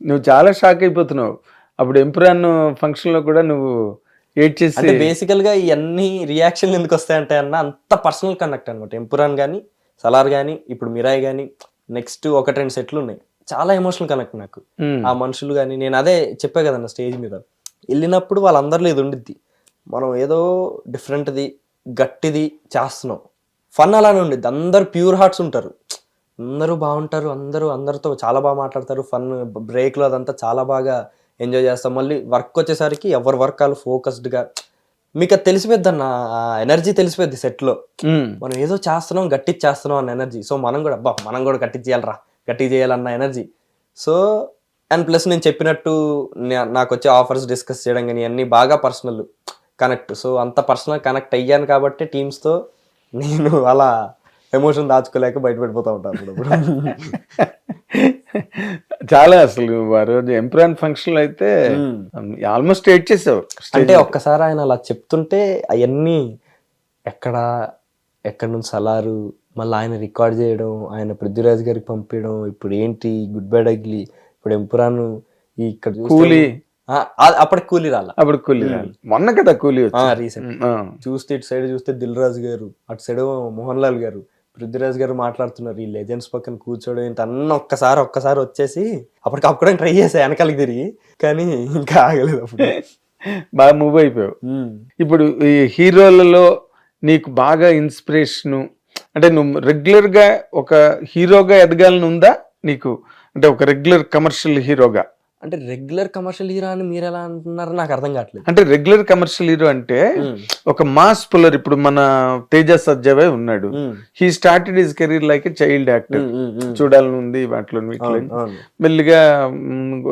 నువ్వు చాలా షాక్ అయిపోతున్నావు. అప్పుడు ఎంపురాన్ ఫంక్షన్ లో కూడా నువ్వు ఏడ్చేసి అంటే బేసికల్ గా ఇవన్నీ రియాక్షన్లు ఎందుకు వస్తాయంటే అన్న అంత పర్సనల్ కనెక్ట్ అనమాట. ఎంపురాన్ కానీ, సలార్ కానీ, ఇప్పుడు మిరాయ్ కానీ, నెక్స్ట్ 1-2 సెట్లు ఉన్నాయి. చాలా ఎమోషనల్ కనెక్ట్ నాకు. ఆ మనుషులు కానీ, నేను అదే చెప్పా కదన్న స్టేజ్ మీద వెళ్ళినప్పుడు వాళ్ళందరిలో ఇది ఉండిద్ది. మనం ఏదో డిఫరెంట్ది గట్టిది చేస్తున్నాం. ఫన్ అలానే ఉండిద్ది. అందరు ప్యూర్ హార్ట్స్ ఉంటారు, అందరూ బాగుంటారు, అందరితో చాలా బాగా మాట్లాడతారు. ఫన్ బ్రేక్లో అదంతా చాలా బాగా ఎంజాయ్ చేస్తాం. మళ్ళీ వర్క్ వచ్చేసరికి ఎవరి వర్క్ వాళ్ళు ఫోకస్డ్గా, మీకు అది తెలిసిపోద్ది అన్న, ఎనర్జీ తెలిసిపోద్ది సెట్లో. మనం ఏదో చేస్తున్నాం, గట్టికి చేస్తున్నాం అన్న ఎనర్జీ. సో మనం కూడా గట్టికి చేయాలన్న ఎనర్జీ. సో అండ్ ప్లస్ నేను చెప్పినట్టు నాకు వచ్చే ఆఫర్స్ డిస్కస్ చేయడం కానీ అన్నీ బాగా పర్సనల్ కనెక్ట్. సో అంత పర్సనల్ కనెక్ట్ అయ్యాను కాబట్టి టీమ్స్తో నేను అలా ఎమోషన్ దాచుకోలేక బయటపడిపోతూ ఉంటాను. చాలా అసలు ఆ రోజు ఎంప్రాన్ ఫంక్షన్ లో అయితే ఆల్మోస్ట్ ఏడ్ చేసావు. అంటే ఒక్కసారి ఆయన అలా చెప్తుంటే అవన్నీ ఎక్కడి నుంచి సలారు, మళ్ళీ ఆయన రికార్డ్ చేయడం, ఆయన పృథ్వీరాజ్ గారికి పంపించడం, ఇప్పుడు ఏంటి గుడ్ బై డగ్లీ, ఇప్పుడు ఎంపురాను ఇక్కడ కూలీ, అప్పటికి కూలీ రాలి మొన్న కదా కూలీ రీసెంట్ చూస్తే, ఇటు సైడ్ చూస్తే దిల్ రాజు గారు, అటు సైడ్ మోహన్ లాల్ గారు, పృథ్వీరాజ్ గారు మాట్లాడుతున్నారు. ఈ లెజెండ్స్ పక్కన కూర్చోవడం ఏంటి అన్న ఒక్కసారి వచ్చేసి అప్పటికి అప్పుడే ట్రై చేసా వెనకాలకి తిరిగి, కానీ ఇంకా ఆగలేదు. అప్పుడు బాగా మూవ్ అయిపోయావు. ఇప్పుడు ఈ హీరోలలో నీకు బాగా ఇన్స్పిరేషను అంటే నువ్వు రెగ్యులర్ గా ఒక హీరోగా ఎదగాలని ఉందా నీకు? అంటే ఒక రెగ్యులర్ కమర్షియల్ హీరోగా. అంటే రెగ్యులర్ కమర్షియల్ హీరో అని మీరు ఎలా అంటున్నారో నాకు అర్థం కావట్లేదు. అంటే రెగ్యులర్ కమర్షియల్ హీరో అంటే ఒక మాస్ పుల్లర్. ఇప్పుడు మన తేజ సజ్జావే ఉన్నాడు. He started his career like a child actor. చూడాలని ఉంది వాటిలో మెల్లిగా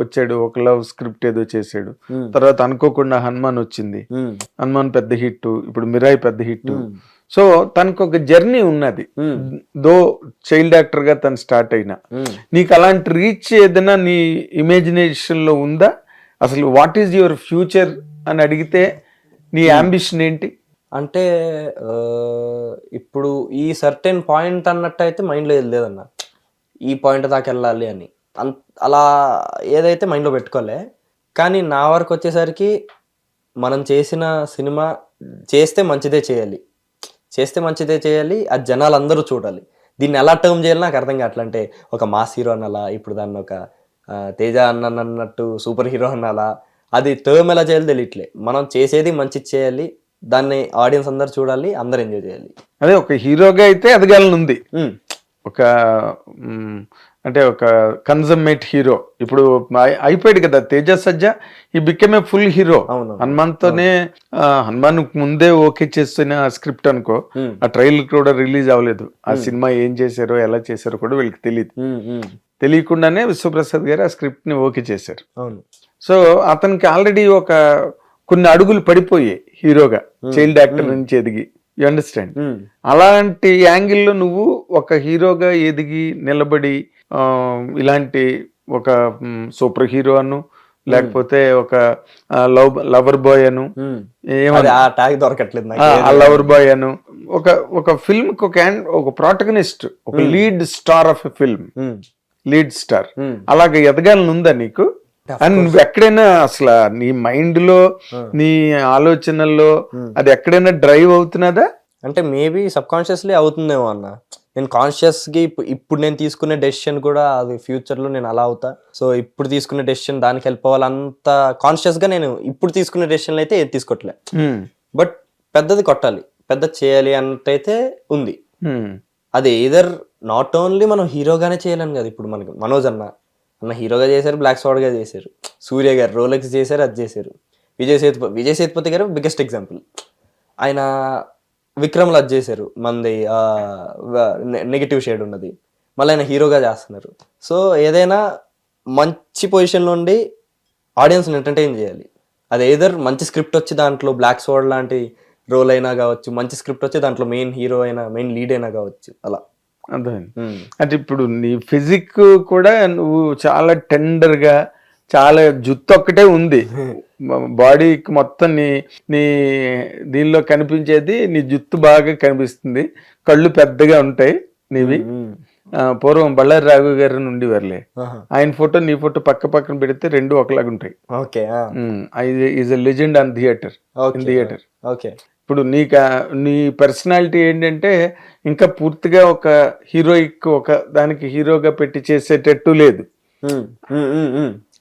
వచ్చాడు, ఒక లవ్ స్క్రిప్ట్ ఏదో చేశాడు. తర్వాత అనుకోకుండా హనుమాన్ వచ్చింది, హనుమాన్ పెద్ద హిట్, ఇప్పుడు మిరాయ్ పెద్ద హిట్. సో తనకు ఒక జర్నీ ఉన్నది. దో చైల్డ్ యాక్టర్ గా తను స్టార్ట్ అయినా, నీకు అలాంటి రీచ్ ఏదైనా నీ ఇమాజినేషన్ లో ఉందా? అసలు వాట్ ఈజ్ యువర్ ఫ్యూచర్ అని అడిగితే నీ అంబిషన్ ఏంటి? అంటే ఇప్పుడు ఈ సర్టెన్ పాయింట్ అన్నట్టు అయితే మైండ్లో లేదన్న, ఈ పాయింట్ దాకా వెళ్ళాలి అని అలా ఏదైతే మైండ్లో పెట్టుకోలే. కానీ నా వరకు వచ్చేసరికి మనం చేసిన సినిమా చేస్తే మంచిదే చేయాలి, అది జనాలు అందరూ చూడాలి. దీన్ని ఎలా టర్మ్ చేయాలి నాకు అర్థం కావట్లే. అంటే ఒక మాస్ హీరో అనాలా, ఇప్పుడు దాన్ని ఒక తేజ అన్నట్టు సూపర్ హీరో అనాలా, అది టర్మ్ ఎలా చేయాలి తెలియట్లే. మనం చేసేది మంచి చేయాలి, దాన్ని ఆడియన్స్ అందరు చూడాలి, అందరు ఎంజాయ్ చేయాలి. అదే ఒక హీరోగా అయితే ఎదగాలని ఉంది. ఒక అంటే ఒక కన్జమ్మేట్ హీరో ఇప్పుడు అయిపోయాడు కదా తేజ సజ్జా. ఈ became a full hero. హనుమాన్తోనే Hanuman ముందే ఓకే చేస్తున్న స్క్రిప్ట్ అనుకో, ఆ ట్రైలర్ కూడా రిలీజ్ అవ్వలేదు. ఆ సినిమా ఏం చేశారో ఎలా చేశారో కూడా వీళ్ళకి తెలియదు. తెలియకుండానే విశ్వప్రసాద్ గారు ఆ స్క్రిప్ట్ ని ఓకే చేశారు. సో అతనికి ఆల్రెడీ కొన్ని అడుగులు పడిపోయాయి హీరోగా, చైల్డ్ యాక్టర్ నుంచి ఎదిగి. You understand? అలాంటి యాంగిల్లో నువ్వు ఒక హీరోగా ఎదిగి నిలబడి ఇలాంటి ఒక సూపర్ హీరో అను, లేకపోతే ఒక లవర్ బాయ్ అను, దొరకట్లేదు లవర్ బాయ్ అను, ఒక ఫిల్మ్ ఒక ప్రొటగనిస్ట్, ఒక lead star of a film, lead star అలాగే ఎదగాలని ఉందా నీకు? అండ్ నువ్వు ఎక్కడైనా అసలు నీ మైండ్ లో, నీ ఆలోచనల్లో అది ఎక్కడైనా డ్రైవ్ అవుతున్నదా? అంటే మేబీ సబ్ కాన్షియస్లీ అవుతుందేమో అన్న. నేను కాన్షియస్గా ఇప్పుడు నేను తీసుకునే డెసిషన్ కూడా అది ఫ్యూచర్లో నేను అలా అవుతా. సో ఇప్పుడు తీసుకునే డెసిషన్ దానికి హెల్ప్ అవ్వాలంత కాన్షియస్గా నేను ఇప్పుడు తీసుకునే డెసిషన్లు అయితే ఏది తీసుకోవట్లే. బట్ పెద్దది కొట్టాలి, పెద్ద చేయాలి అన్నట్టయితే ఉంది. అది ఎయిదర్ నాట్ ఓన్లీ మనం హీరోగానే చేయాలని కదా. ఇప్పుడు మనకి మనోజ్ అన్న హీరోగా చేశారు, బ్లాక్ స్వాడ్గా చేశారు, సూర్య గారు రోలెక్స్ చేశారు, అది చేశారు. విజయ్ సేతుపతి గారు బిగ్గెస్ట్ ఎగ్జాంపుల్. ఆయన విక్రమ్లు అది చేశారు, మంది నెగిటివ్ షేడ్ ఉన్నది, మళ్ళీ ఆయన హీరోగా చేస్తున్నారు. సో ఏదైనా మంచి పొజిషన్లో ఉండి ఆడియన్స్ని ఎంటర్టైన్ చేయాలి. అది ఏదర్ మంచి స్క్రిప్ట్ వచ్చి దాంట్లో బ్లాక్ స్వాడ్ లాంటి రోల్ అయినా కావచ్చు, మంచి స్క్రిప్ట్ వచ్చి దాంట్లో మెయిన్ హీరో అయినా, మెయిన్ లీడ్ అయినా కావచ్చు. అలా అర్థమైంది. అంటే ఇప్పుడు నీ ఫిజిక్ కూడా నువ్వు చాలా టెండర్ గా, చాలా జుత్తు ఒక్కటే ఉంది బాడీకి మొత్తం. నీ దీనిలో కనిపించేది నీ జుత్తు బాగా కనిపిస్తుంది, కళ్ళు పెద్దగా ఉంటాయి నీవి. పూర్వం బళ్ళారి రాఘు గారు నుండి వర్లే, ఆహా. ఆయన ఫోటో నీ ఫోటో పక్క పక్కన పెడితే రెండు ఒకలాగా ఉంటాయి. Okay is a legend on theatre, in theatre. Okay ఇప్పుడు నీ పర్సనాలిటీ ఏంటంటే ఇంకా పూర్తిగా ఒక హీరోయిక్, ఒక దానికి హీరోగా పెట్టి చేసేటట్టు లేదు.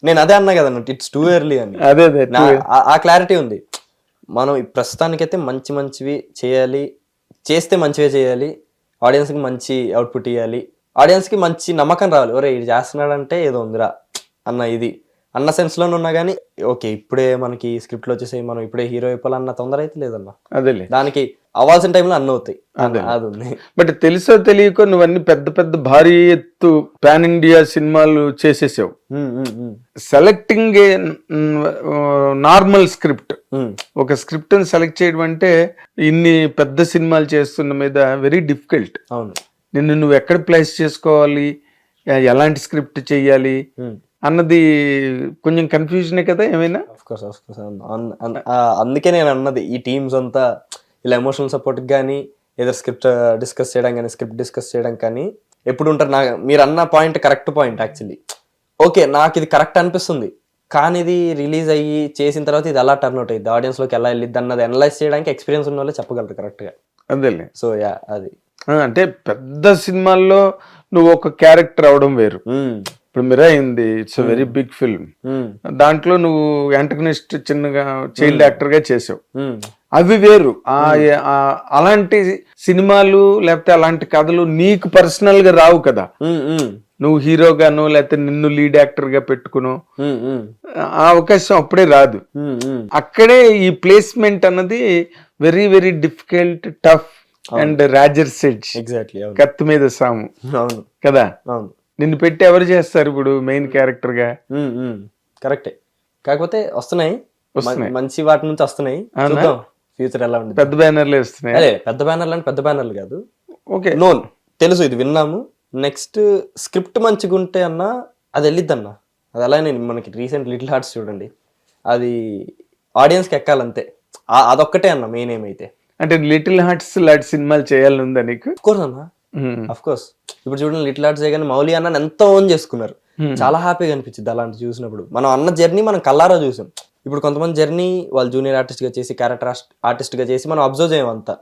నేను అదే అన్నా కదా ఇట్స్ టూ ఎర్లీ అని. అదే ఆ క్లారిటీ ఉంది. మనం ప్రస్తుతానికైతే మంచివి చేయాలి, చేస్తే మంచివే చేయాలి, ఆడియన్స్కి మంచి అవుట్పుట్ ఇవ్వాలి, ఆడియన్స్కి మంచి నమ్మకం రావాలి, ఒరే ఇది చేస్తున్నాడంటే ఏదో ఉందిరా అన్న సెన్స్లోనే ఉన్నా కానీ ఓకే ఇప్పుడే మనకి స్క్రిప్ట్లో వచ్చేసి మనం ఇప్పుడే హీరో అయిపోవాలన్న తొందర అయితే లేదన్న. అదేలే, దానికి అవ్వాల్సిన టైంలో అన్న అవుతాయి. అది ఉంది. బట్ తెలుసో తెలియకో నువ్వన్నీ పెద్ద పెద్ద భారీ ఎత్తు పాన్ ఇండియా సినిమాలు చేసేసావు. సెలెక్టింగ్ ఏ నార్మల్ స్క్రిప్ట్, ఒక స్క్రిప్ట్ ని సెలెక్ట్ చేయడం అంటే ఇన్ని పెద్ద సినిమాలు చేస్తున్న మీద వెరీ డిఫికల్ట్. అవును, నువ్వు ఎక్కడ ప్లేస్ చేసుకోవాలి, ఎలాంటి స్క్రిప్ట్ చెయ్యాలి అన్నది కొంచెం కన్ఫ్యూజనే కదా ఏమైనా. అందుకే నేను అన్నది ఈ టీమ్స్ అంతా ఇలా ఎమోషనల్ సపోర్ట్ కానీ ఏదో స్క్రిప్ట్ డిస్కస్ చేయడం కానీ ఎప్పుడు ఉంటారు. మీరు అన్న point correct point actually. Okay నాకు ఇది కరెక్ట్ అనిపిస్తుంది, కానీ ఇది రిలీజ్ అయ్యి చేసిన తర్వాత ఇది ఎలా టర్న్ అవుట్ అయ్యింది, ఆడియన్స్ లోకి ఎలా వెళ్ళిద్ది అన్నది అనలైజ్ చేయడానికి ఎక్స్పీరియన్స్ ఉన్న వాళ్ళే చెప్పగలరు కరెక్ట్ గా. అదేలే, సో అది అంటే పెద్ద సినిమాల్లో నువ్వు ఒక క్యారెక్టర్ అవడం వేరు. ఇప్పుడు మిరా అయింది, ఇట్స్ వెరీ బిగ్ ఫిల్మ్, దాంట్లో నువ్వు యాంటగనిస్ట్ చిన్నగా చైల్డ్ యాక్టర్ గా చేసావు, అవి వేరు. అలాంటి సినిమాలు లేకపోతే అలాంటి కథలు నీకు పర్సనల్ గా రావు కదా. నువ్వు హీరోగాను లేకపోతే నిన్ను లీడ్ యాక్టర్ గా పెట్టుకును ఆ అవకాశం అప్పుడే రాదు. అక్కడే ఈ ప్లేస్మెంట్ అన్నది very very difficult, tough and Roger sedge, exactly కత్తి మీద సాము కదా. నిన్ను పెట్టి ఎవరు చేస్తారు ఇప్పుడు మెయిన్ క్యారెక్టర్ గా? కరెక్టే, కాకపోతే వస్తున్నాయి మంచి వాటి నుంచి వస్తున్నాయి. ఫ్యూచర్ ఎలా ఉంటుంది. పెద్ద బ్యానర్లు వస్తున్నాయి. అదే పెద్ద బ్యానర్లు అంటే పెద్ద బ్యానర్లు కాదు, ఓకే నోన్ తెలుసు, ఇది విన్నాము. నెక్స్ట్ స్క్రిప్ట్ మంచిగా ఉంటే అన్న అది వెళ్ళిద్ది అన్న. అది అలానే మనకి రీసెంట్ లిటిల్ హార్ట్స్ చూడండి, అది ఆడియన్స్కి ఎక్కాలంతే, అదొక్కటే అన్న మెయిన్ ఏమైతే. అంటే లిటిల్ హార్ట్స్ లాంటి సినిమాలు చేయాలని ఉందా నీకు? కోర్స్ అన్న, అఫ్ కోర్స్. ఇప్పుడు చూడండి లిటిల్ హార్ట్స్ చేయగానే మౌలి అన్న ఎంతో ఓన్ చేసుకున్నారు, చాలా హ్యాపీగా అనిపించింది అలాంటి చూసినప్పుడు. మనం అన్న జర్నీ మనం కల్లారా చూసాం. ఇప్పుడు కొంతమంది జర్నీ వాళ్ళు జూనియర్ ఆర్టిస్ట్ గా చేసి క్యారెక్టర్ ఆర్టిస్ట్ గా చేసి మనం అబ్జర్వ్ చేయం అంతా,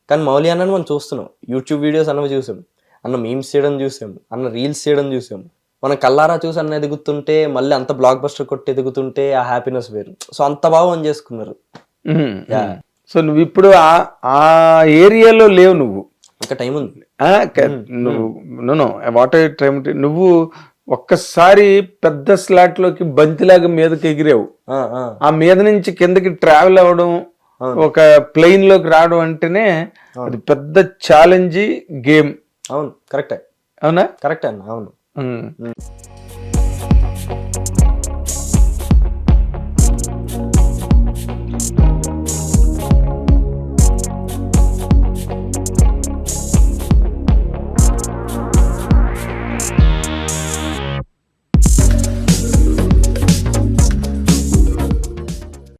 కానీ మౌలి అన్నని మనం చూస్తున్నాం. యూట్యూబ్ వీడియోస్ అన్నవి చూసాం, అన్న మీమ్స్ చేయడం చూసాం, అన్న రీల్స్ చేయడం చూసాం. మనం కల్లారా చూసి అన్న ఎదుగుతుంటే, మళ్ళీ అంత బ్లాక్ బస్టర్ కొట్టి ఎదుగుతుంటే ఆ హ్యాపీనెస్ వేరు. సో అంత బాగా ఓన్ చేసుకున్నారు. సో నువ్వు ఇప్పుడు ఆ ఏరియాలో లేవు, నువ్వు ఇంకా టైం ఉంది. నువ్వు వాట్ టైం, నువ్వు ఒక్కసారి పెద్ద స్లాట్ లోకి బంతిలాగా మీదకి ఎగిరావు, ఆ మీద నుంచి కిందకి ట్రావెల్ అవ్వడం, ఒక ప్లేన్ లోకి రావడం అంటేనే అది పెద్ద ఛాలెంజ్ గేమ్. అవును, కరెక్టే. అవునా? కరెక్టే అన్న, అవును.